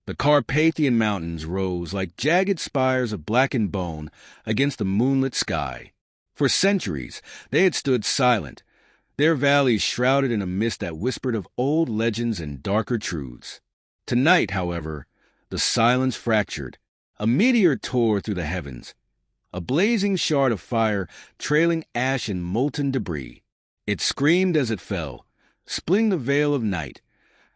The Carpathian Mountains rose like jagged spires of blackened bone against the moonlit sky. For centuries, they had stood silent, their valleys shrouded in a mist that whispered of old legends and darker truths. Tonight, however, the silence fractured. A meteor tore through the heavens, a blazing shard of fire trailing ash and molten debris. It screamed as it fell, splitting the veil of night,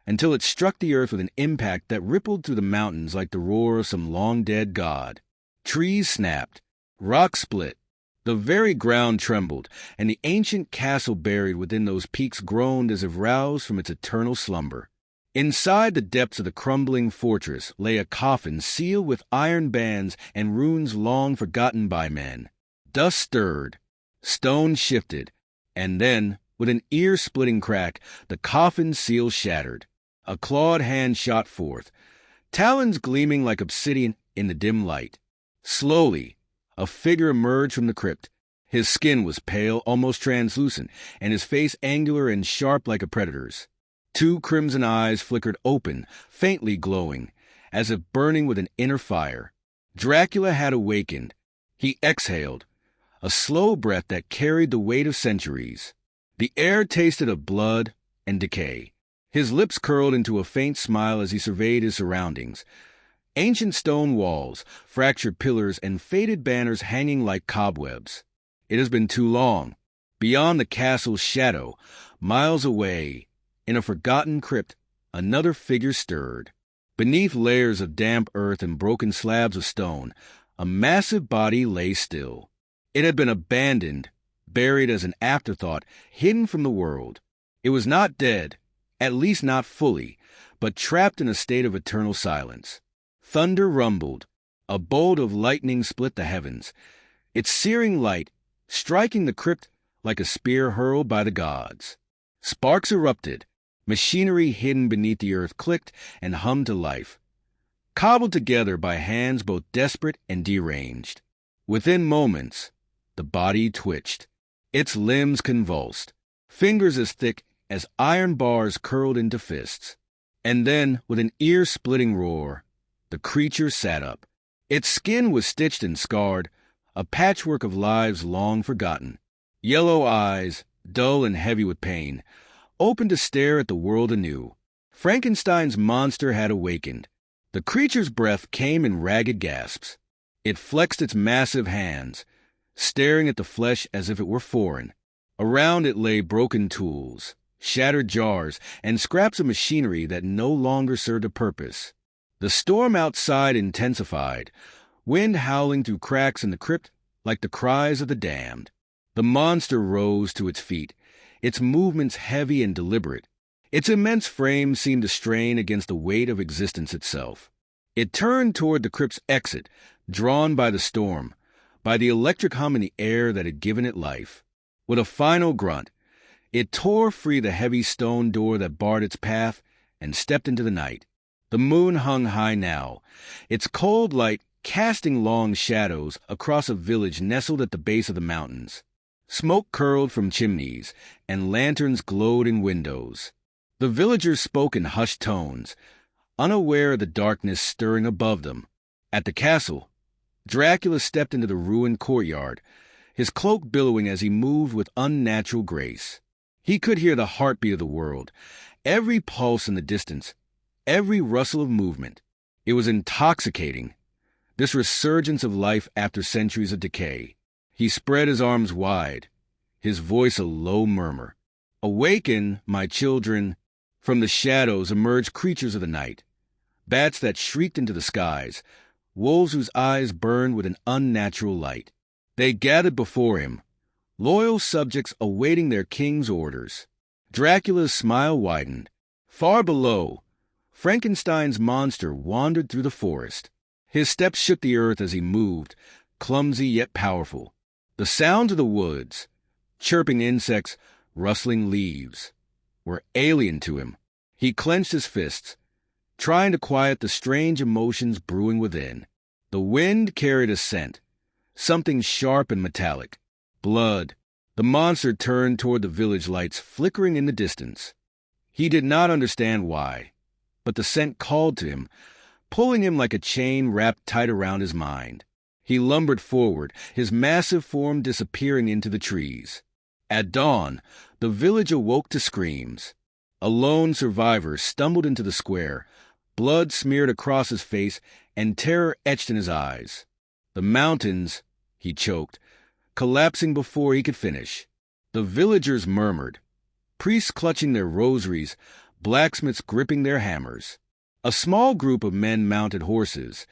until it struck the earth with an impact that rippled through the mountains like the roar of some long-dead god. Trees snapped, rocks split, the very ground trembled, and the ancient castle buried within those peaks groaned as if roused from its eternal slumber. Inside the depths of the crumbling fortress lay a coffin sealed with iron bands and runes long forgotten by men. Dust stirred, stone shifted, and then, with an ear-splitting crack, the coffin seal shattered. A clawed hand shot forth, talons gleaming like obsidian in the dim light. Slowly, a figure emerged from the crypt. His skin was pale, almost translucent, and his face angular and sharp like a predator's. 2 crimson eyes flickered open, faintly glowing, as if burning with an inner fire. Dracula had awakened. He exhaled, a slow breath that carried the weight of centuries. The air tasted of blood and decay. His lips curled into a faint smile as he surveyed his surroundings. Ancient stone walls, fractured pillars, and faded banners hanging like cobwebs. It has been too long. Beyond the castle's shadow, miles away, in a forgotten crypt, another figure stirred. Beneath layers of damp earth and broken slabs of stone, a massive body lay still. It had been abandoned, buried as an afterthought, hidden from the world. It was not dead, at least not fully, but trapped in a state of eternal silence. Thunder rumbled. A bolt of lightning split the heavens, its searing light striking the crypt like a spear hurled by the gods. Sparks erupted. Machinery hidden beneath the earth clicked and hummed to life, cobbled together by hands both desperate and deranged. Within moments, the body twitched. Its limbs convulsed, fingers as thick as iron bars curled into fists. And then, with an ear-splitting roar, the creature sat up. Its skin was stitched and scarred, a patchwork of lives long forgotten. Yellow eyes, dull and heavy with pain, opened to stare at the world anew. Frankenstein's monster had awakened. The creature's breath came in ragged gasps. It flexed its massive hands, staring at the flesh as if it were foreign. Around it lay broken tools, shattered jars, and scraps of machinery that no longer served a purpose. The storm outside intensified, wind howling through cracks in the crypt like the cries of the damned. The monster rose to its feet, its movements heavy and deliberate. Its immense frame seemed to strain against the weight of existence itself. It turned toward the crypt's exit, drawn by the storm, by the electric hum in the air that had given it life. With a final grunt, it tore free the heavy stone door that barred its path and stepped into the night. The moon hung high now, its cold light casting long shadows across a village nestled at the base of the mountains. Smoke curled from chimneys, and lanterns glowed in windows. The villagers spoke in hushed tones, unaware of the darkness stirring above them. At the castle, Dracula stepped into the ruined courtyard, his cloak billowing as he moved with unnatural grace. He could hear the heartbeat of the world, every pulse in the distance, every rustle of movement. It was intoxicating, this resurgence of life after centuries of decay. He spread his arms wide, his voice a low murmur. "Awaken, my children." From the shadows emerged creatures of the night, bats that shrieked into the skies, wolves whose eyes burned with an unnatural light. They gathered before him, loyal subjects awaiting their king's orders. Dracula's smile widened. Far below, Frankenstein's monster wandered through the forest. His steps shook the earth as he moved, clumsy yet powerful. The sounds of the woods, chirping insects, rustling leaves, were alien to him. He clenched his fists, trying to quiet the strange emotions brewing within. The wind carried a scent, something sharp and metallic. Blood. The monster turned toward the village lights flickering in the distance. He did not understand why, but the scent called to him, pulling him like a chain wrapped tight around his mind. He lumbered forward, his massive form disappearing into the trees. At dawn, the village awoke to screams. A lone survivor stumbled into the square, blood smeared across his face and terror etched in his eyes. The mountains, he choked, collapsing before he could finish. The villagers murmured, priests clutching their rosaries, blacksmiths gripping their hammers. A small group of men mounted horses,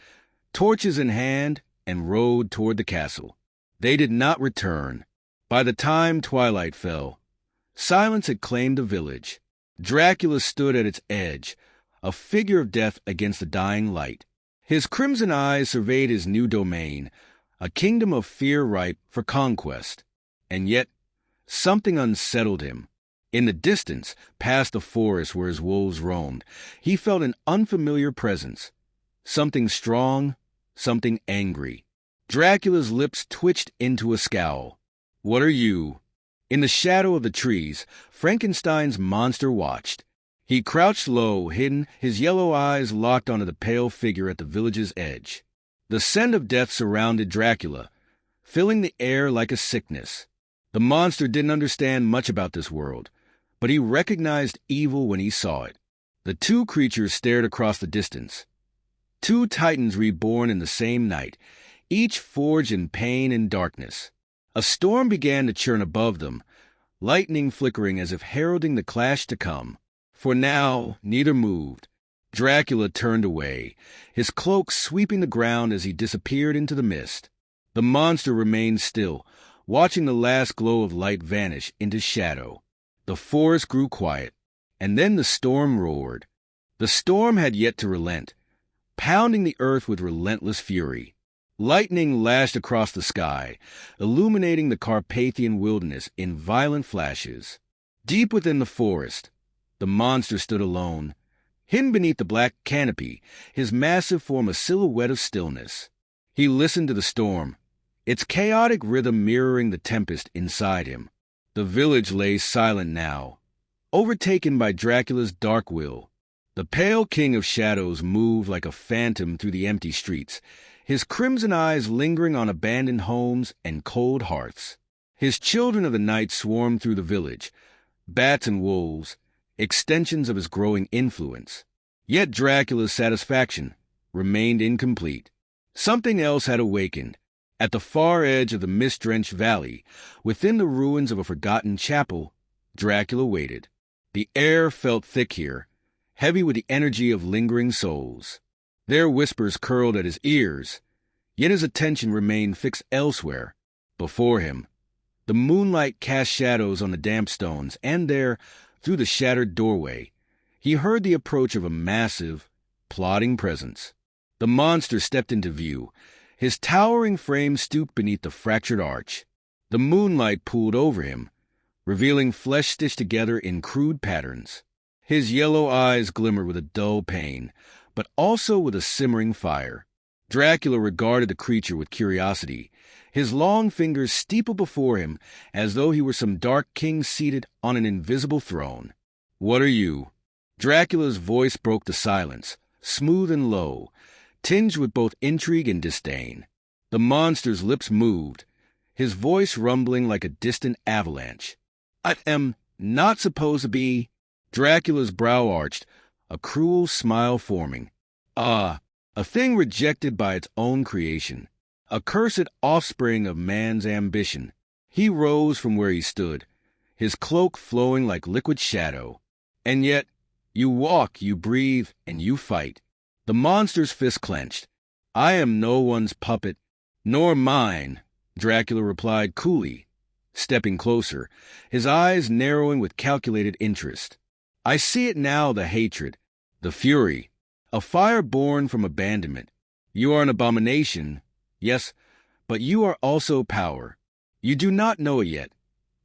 torches in hand, and rode toward the castle. They did not return. By the time twilight fell, silence had claimed the village. Dracula stood at its edge, a figure of death against the dying light. His crimson eyes surveyed his new domain, a kingdom of fear ripe for conquest. And yet, something unsettled him. In the distance, past the forest where his wolves roamed, he felt an unfamiliar presence. Something strong, something angry. Dracula's lips twitched into a scowl. "What are you?" In the shadow of the trees, Frankenstein's monster watched. He crouched low, hidden, his yellow eyes locked onto the pale figure at the village's edge. The scent of death surrounded Dracula, filling the air like a sickness. The monster didn't understand much about this world, but he recognized evil when he saw it. The two creatures stared across the distance. Two titans reborn in the same night, each forged in pain and darkness. A storm began to churn above them, lightning flickering as if heralding the clash to come. For now, neither moved. Dracula turned away, his cloak sweeping the ground as he disappeared into the mist. The monster remained still, watching the last glow of light vanish into shadow. The forest grew quiet, and then the storm roared. The storm had yet to relent, pounding the earth with relentless fury. Lightning lashed across the sky, illuminating the Carpathian wilderness in violent flashes. Deep within the forest, the monster stood alone, hidden beneath the black canopy, his massive form a silhouette of stillness. He listened to the storm, its chaotic rhythm mirroring the tempest inside him. The village lay silent now, overtaken by Dracula's dark will. The pale king of shadows moved like a phantom through the empty streets, his crimson eyes lingering on abandoned homes and cold hearths. His children of the night swarmed through the village, bats and wolves, extensions of his growing influence. Yet Dracula's satisfaction remained incomplete. Something else had awakened. At the far edge of the mist-drenched valley, within the ruins of a forgotten chapel, Dracula waited. The air felt thick here, heavy with the energy of lingering souls. Their whispers curled at his ears, yet his attention remained fixed elsewhere. Before him, the moonlight cast shadows on the damp stones, and there, through the shattered doorway, he heard the approach of a massive, plodding presence. The monster stepped into view. His towering frame stooped beneath the fractured arch. The moonlight pooled over him, revealing flesh stitched together in crude patterns. His yellow eyes glimmered with a dull pain, but also with a simmering fire. Dracula regarded the creature with curiosity, his long fingers steepled before him as though he were some dark king seated on an invisible throne. "What are you?" Dracula's voice broke the silence, smooth and low, tinged with both intrigue and disdain. The monster's lips moved, his voice rumbling like a distant avalanche. "I am not supposed to be—" Dracula's brow arched, a cruel smile forming. "Ah, a thing rejected by its own creation, a cursed offspring of man's ambition." He rose from where he stood, his cloak flowing like liquid shadow. "And yet, you walk, you breathe, and you fight." The monster's fist clenched. "I am no one's puppet, nor mine," Dracula replied coolly, stepping closer, his eyes narrowing with calculated interest. "I see it now, the hatred, the fury, a fire born from abandonment. You are an abomination, yes, but you are also power. You do not know it yet,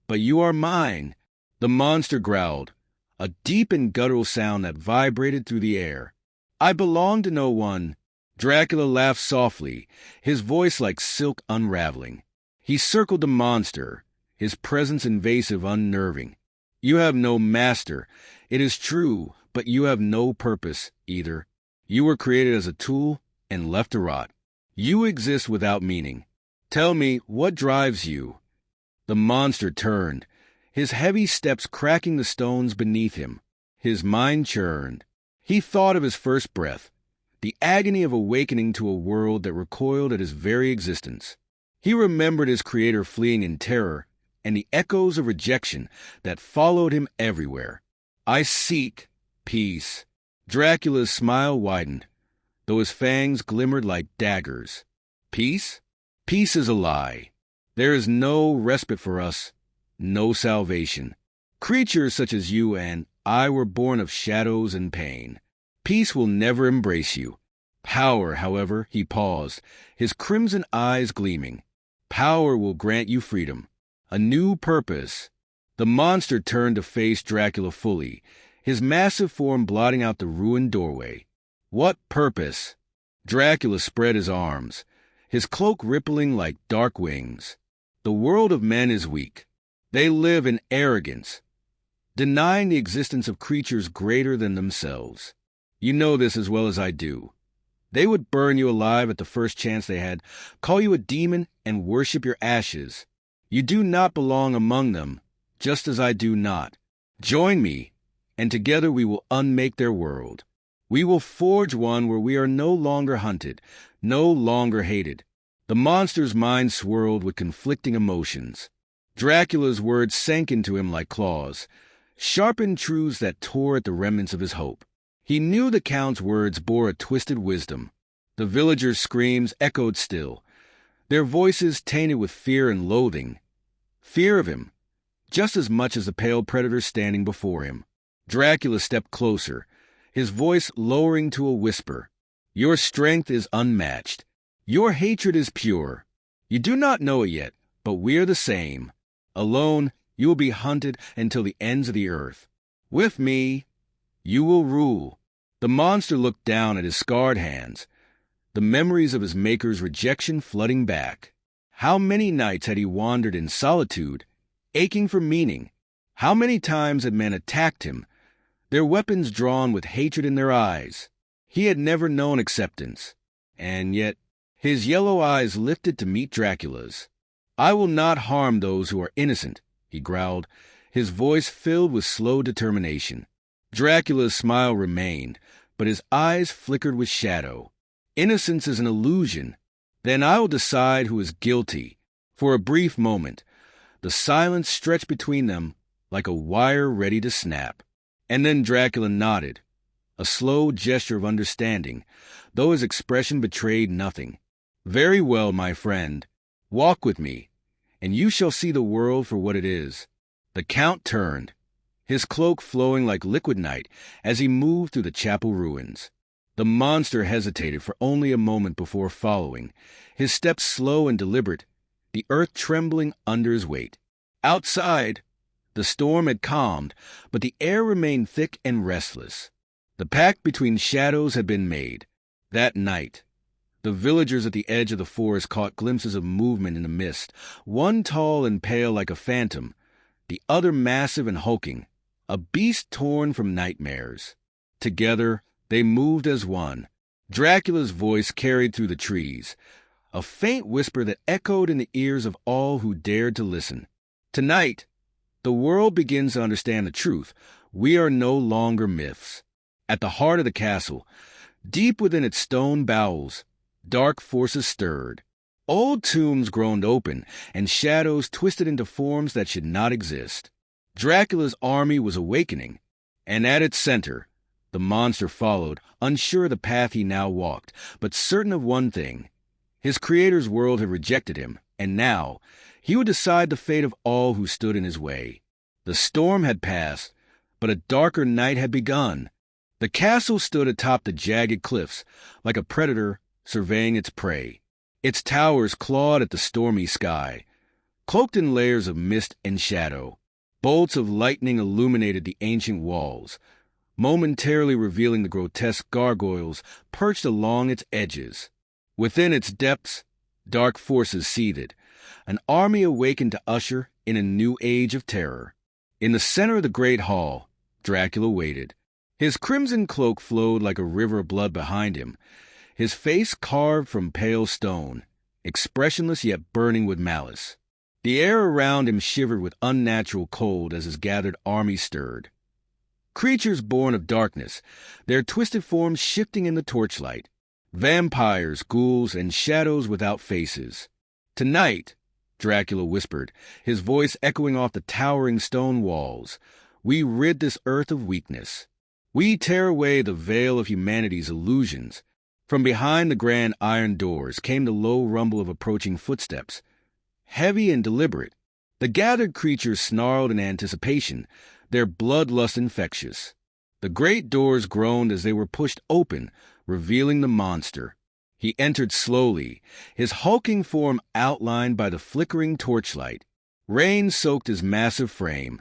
but you are mine." The monster growled, a deep and guttural sound that vibrated through the air. "I belong to no one." Dracula laughed softly, his voice like silk unraveling. He circled the monster, his presence invasive, unnerving. "You have no master, it is true, but you have no purpose either. You were created as a tool and left to rot. You exist without meaning. Tell me, what drives you?" The monster turned, his heavy steps cracking the stones beneath him. His mind churned. He thought of his first breath, the agony of awakening to a world that recoiled at his very existence. He remembered his creator fleeing in terror and the echoes of rejection that followed him everywhere. "I seek peace." Dracula's smile widened, though his fangs glimmered like daggers. "Peace? Peace is a lie. There is no respite for us, no salvation. Creatures such as you and I were born of shadows and pain. Peace will never embrace you. Power, however," he paused, his crimson eyes gleaming. "Power will grant you freedom, a new purpose." The monster turned to face Dracula fully, his massive form blotting out the ruined doorway. "What purpose?" Dracula spread his arms, his cloak rippling like dark wings. "The world of men is weak. They live in arrogance, denying the existence of creatures greater than themselves. You know this as well as I do. They would burn you alive at the first chance they had, call you a demon, and worship your ashes. You do not belong among them, just as I do not. Join me, and together we will unmake their world. We will forge one where we are no longer hunted, no longer hated." The monster's mind swirled with conflicting emotions. Dracula's words sank into him like claws, sharpened truths that tore at the remnants of his hope. He knew the Count's words bore a twisted wisdom. The villagers' screams echoed still, their voices tainted with fear and loathing. Fear of him, just as much as the pale predator standing before him. Dracula stepped closer, his voice lowering to a whisper. "Your strength is unmatched. Your hatred is pure. You do not know it yet, but we are the same. Alone, you will be hunted until the ends of the earth. With me, you will rule." The monster looked down at his scarred hands, the memories of his maker's rejection flooding back. How many nights had he wandered in solitude, aching for meaning? How many times had men attacked him, their weapons drawn with hatred in their eyes? He had never known acceptance, and yet his yellow eyes lifted to meet Dracula's. "I will not harm those who are innocent," he growled, his voice filled with slow determination. Dracula's smile remained, but his eyes flickered with shadow. "Innocence is an illusion. Then I will decide who is guilty." For a brief moment, the silence stretched between them like a wire ready to snap. And then Dracula nodded, a slow gesture of understanding, though his expression betrayed nothing. "Very well, my friend. Walk with me, and you shall see the world for what it is." The Count turned, his cloak flowing like liquid night as he moved through the chapel ruins. The monster hesitated for only a moment before following, his steps slow and deliberate, the earth trembling under his weight. Outside, the storm had calmed, but the air remained thick and restless. The pact between shadows had been made. That night, the villagers at the edge of the forest caught glimpses of movement in the mist, one tall and pale like a phantom, the other massive and hulking, a beast torn from nightmares. Together, they moved as one. Dracula's voice carried through the trees, a faint whisper that echoed in the ears of all who dared to listen. "Tonight, the world begins to understand the truth. We are no longer myths." At the heart of the castle, deep within its stone bowels, dark forces stirred. Old tombs groaned open, and shadows twisted into forms that should not exist. Dracula's army was awakening, and at its center, the monster followed, unsure of the path he now walked, but certain of one thing. His creator's world had rejected him, and now he would decide the fate of all who stood in his way. The storm had passed, but a darker night had begun. The castle stood atop the jagged cliffs, like a predator surveying its prey. Its towers clawed at the stormy sky, cloaked in layers of mist and shadow. Bolts of lightning illuminated the ancient walls, momentarily revealing the grotesque gargoyles perched along its edges. Within its depths, dark forces seethed, an army awakened to usher in a new age of terror. In the center of the great hall, Dracula waited, His crimson cloak flowed like a river of blood behind him, his face carved from pale stone, expressionless yet burning with malice. The air around him shivered with unnatural cold as his gathered army stirred. Creatures born of darkness, their twisted forms shifting in the torchlight. Vampires, ghouls, and shadows without faces. "Tonight," Dracula whispered, his voice echoing off the towering stone walls, "we rid this earth of weakness. We tear away the veil of humanity's illusions." From behind the grand iron doors came the low rumble of approaching footsteps, heavy and deliberate. The gathered creatures snarled in anticipation, their bloodlust infectious. The great doors groaned as they were pushed open, revealing the monster. He entered slowly, his hulking form outlined by the flickering torchlight. Rain soaked his massive frame,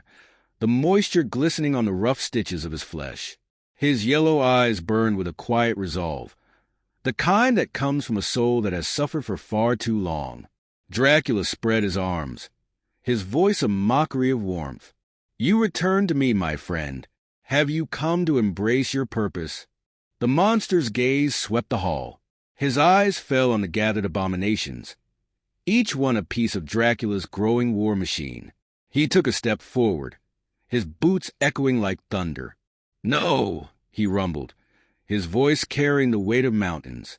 the moisture glistening on the rough stitches of his flesh. His yellow eyes burned with a quiet resolve, the kind that comes from a soul that has suffered for far too long. Dracula spread his arms, his voice a mockery of warmth. "You return to me, my friend. Have you come to embrace your purpose?" The monster's gaze swept the hall. His eyes fell on the gathered abominations, each one a piece of Dracula's growing war machine. He took a step forward, his boots echoing like thunder. "No," he rumbled, his voice carrying the weight of mountains.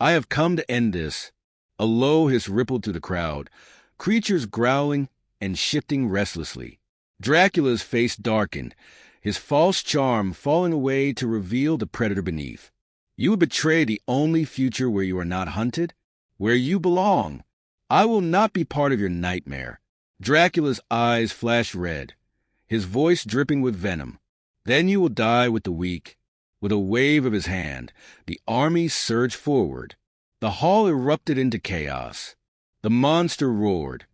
"I have come to end this." A low hiss rippled through the crowd, creatures growling and shifting restlessly. Dracula's face darkened, his false charm falling away to reveal the predator beneath. "You would betray the only future where you are not hunted, where you belong. I will not be part of your nightmare." Dracula's eyes flashed red, his voice dripping with venom. "Then you will die with the weak." With a wave of his hand, the army surged forward. The hall erupted into chaos. The monster roared,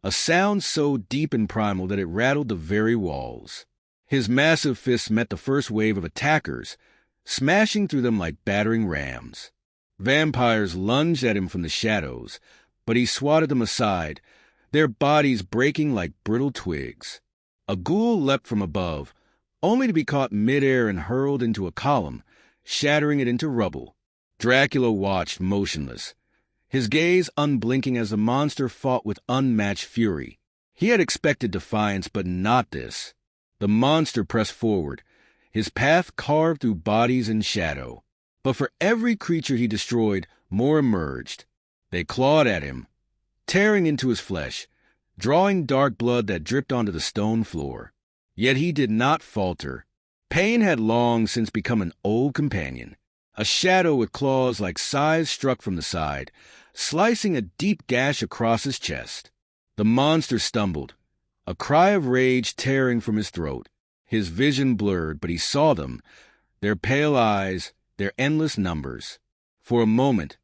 a sound so deep and primal that it rattled the very walls. His massive fists met the first wave of attackers, smashing through them like battering rams. Vampires lunged at him from the shadows, but he swatted them aside, their bodies breaking like brittle twigs. A ghoul leapt from above, only to be caught midair and hurled into a column, shattering it into rubble. Dracula watched motionless, his gaze unblinking as the monster fought with unmatched fury. He had expected defiance, but not this. The monster pressed forward, his path carved through bodies and shadow. But for every creature he destroyed, more emerged. They clawed at him, tearing into his flesh, drawing dark blood that dripped onto the stone floor. Yet he did not falter. Pain had long since become an old companion. A shadow with claws like scythes struck from the side, slicing a deep gash across his chest. The monster stumbled, a cry of rage tearing from his throat. His vision blurred, but he saw them, their pale eyes, their endless numbers. For a moment,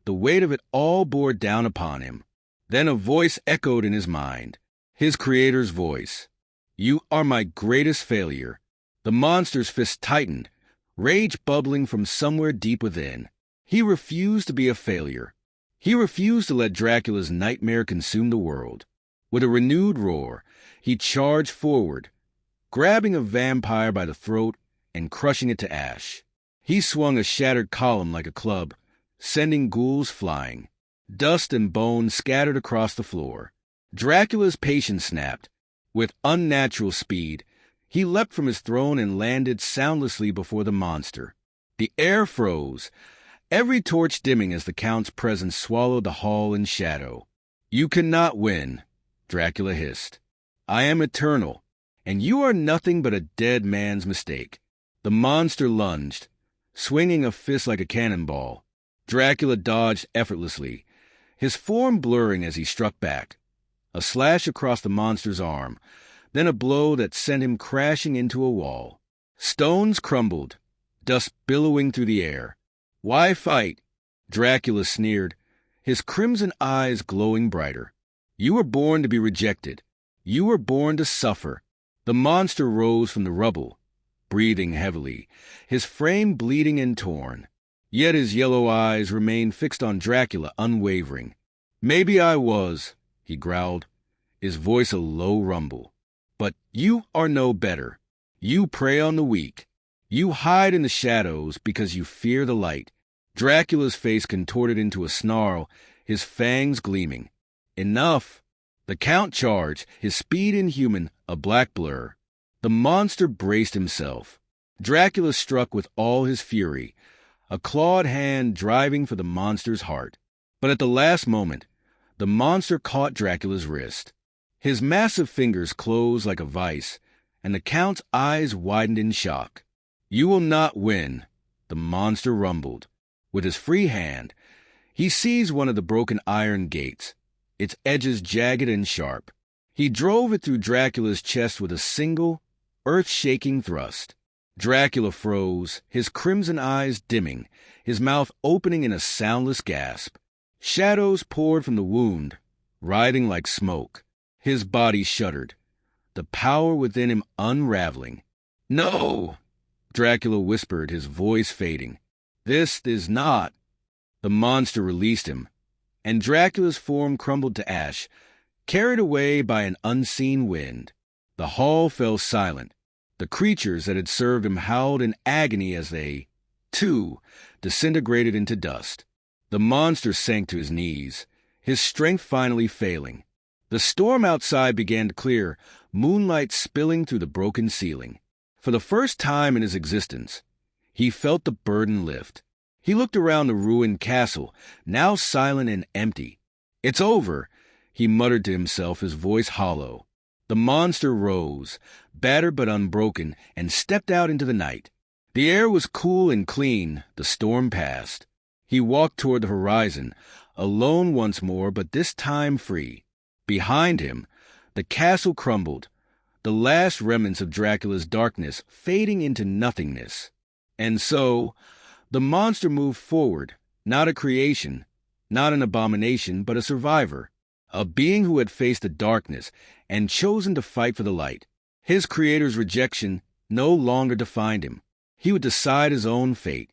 the weight of it all bore down upon him. Then a voice echoed in his mind, his creator's voice. "You are my greatest failure." The monster's fist tightened, rage bubbling from somewhere deep within. He refused to be a failure. He refused to let Dracula's nightmare consume the world. With a renewed roar, he charged forward, grabbing a vampire by the throat and crushing it to ash. He swung a shattered column like a club, sending ghouls flying. Dust and bones scattered across the floor. Dracula's patience snapped. With unnatural speed, he leapt from his throne and landed soundlessly before the monster. The air froze, every torch dimming as the Count's presence swallowed the hall in shadow. "You cannot win," Dracula hissed. "I am eternal, and you are nothing but a dead man's mistake." The monster lunged, swinging a fist like a cannonball. Dracula dodged effortlessly, his form blurring as he struck back. A slash across the monster's arm, then a blow that sent him crashing into a wall. Stones crumbled, dust billowing through the air. "Why fight?" Dracula sneered, his crimson eyes glowing brighter. "You were born to be rejected. You were born to suffer." The monster rose from the rubble, breathing heavily, his frame bleeding and torn. Yet his yellow eyes remained fixed on Dracula, unwavering. "Maybe I was," he growled, his voice a low rumble. "But you are no better. You prey on the weak. You hide in the shadows because you fear the light. Dracula's face contorted into a snarl, his fangs gleaming. Enough! The Count charged, his speed inhuman, a black blur. The monster braced himself. Dracula struck with all his fury, a clawed hand driving for the monster's heart. But at the last moment, the monster caught Dracula's wrist. His massive fingers closed like a vice, and the Count's eyes widened in shock. "You will not win," the monster rumbled. With his free hand, he seized one of the broken iron gates, its edges jagged and sharp. He drove it through Dracula's chest with a single, earth-shaking thrust. Dracula froze, his crimson eyes dimming, his mouth opening in a soundless gasp. Shadows poured from the wound, writhing like smoke. His body shuddered, the power within him unraveling. "No!" Dracula whispered, his voice fading. "This is not." The monster released him, and Dracula's form crumbled to ash, carried away by an unseen wind. The hall fell silent. The creatures that had served him howled in agony as they, too, disintegrated into dust. The monster sank to his knees, his strength finally failing. The storm outside began to clear, moonlight spilling through the broken ceiling. For the first time in his existence, he felt the burden lift. He looked around the ruined castle, now silent and empty. "It's over," he muttered to himself, his voice hollow. The monster rose, battered but unbroken, and stepped out into the night. The air was cool and clean, the storm passed. He walked toward the horizon, alone once more, but this time free. Behind him, the castle crumbled, the last remnants of Dracula's darkness fading into nothingness. And so, the monster moved forward, not a creation, not an abomination, but a survivor, a being who had faced the darkness and chosen to fight for the light. His creator's rejection no longer defined him. He would decide his own fate.